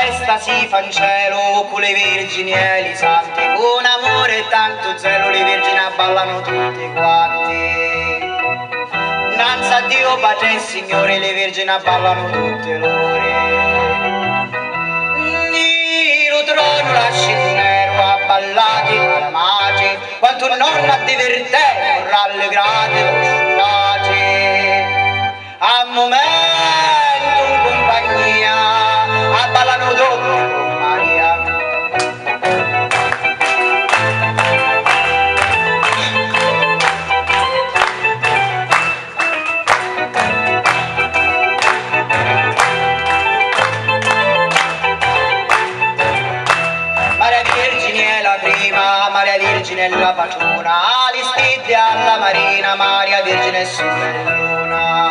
festa si fa in cielo con le vergini e i santi, con amore e tanto zelo le vergini ballano tutti quanti. Innanzi a Dio Padre e Signore le vergini ballano tutte l'ore. Nero trono lasci nero a ballati alla mace, quanto non a divertire con rallegrate lo sciupate. A momento in compagnia a ballano doppio con Maria. Maria Vergine è la prima, Maria Vergine è la patrona, Aristide alla Marina, Maria Vergine è sorellona.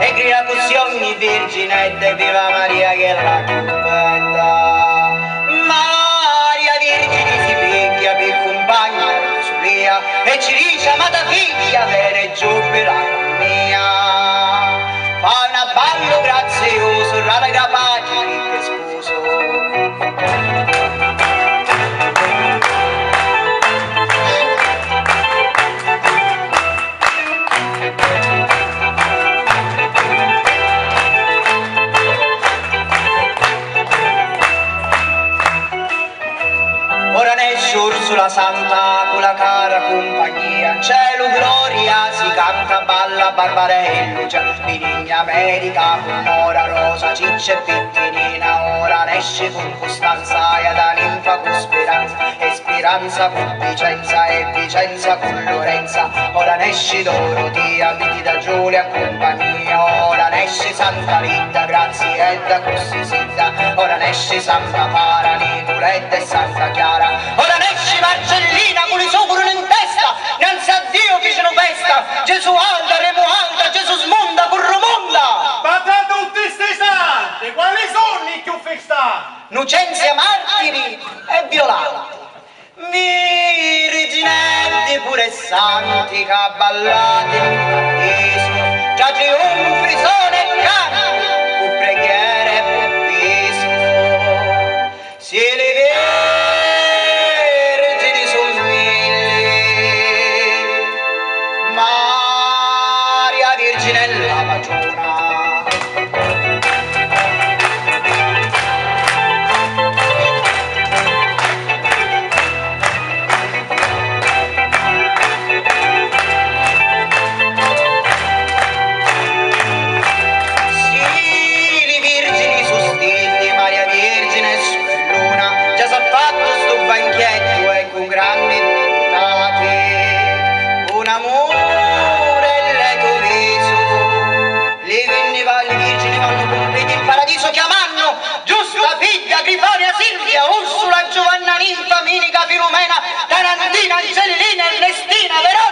E grida così ogni vergine e viva Maria che è la più bella. Maria Vergine si picchia per compagna la solia e ci dice amata figlia viene giù per la mia. Fa una ballo grazioso, rallegra pace che sposo. Ora ne sulla santa con la cara compagnia, in cielo gloria si canta, balla Barbarello, già Benigna America con Nora, Rosa, Ciccia e Pettinina, ora ne esce con Costanza e da Ninfa con Speranza, e Speranza con Vicenza e Vicenza con Lorenza, ora ne esce Dorotea, Viti da Giulia compagnia, ora ne esce Santa Rita, Grazietta con Sisinda, ora ne esce Santa Mara, Nicoletta e Santa Chiara, ora ne esce Marcellina con i sopruno in testa, innanzi a Dio fecero festa, Gesù alta, Remo alta, Gesù smonda, Currumonda. Ma tra tutti sti santi, quali sono i più festati? Nugenzia Martiri e Violata, Virginetti pure santi che ballate in paradiso, già trionfi sono e canti, con preghiere e baptiso, se le vergini son mille, Maria Vergine è la patrona. Banchetto e con grandi dignità, un amore lieto viso, le vergini vanno completi in paradiso, chiamando giusta figlia, Grifonia, Silvia, Ursula, Giovanna, Ninfa, Minica, Filomena, Tarantina, Angellina, Ernestina, Veronica.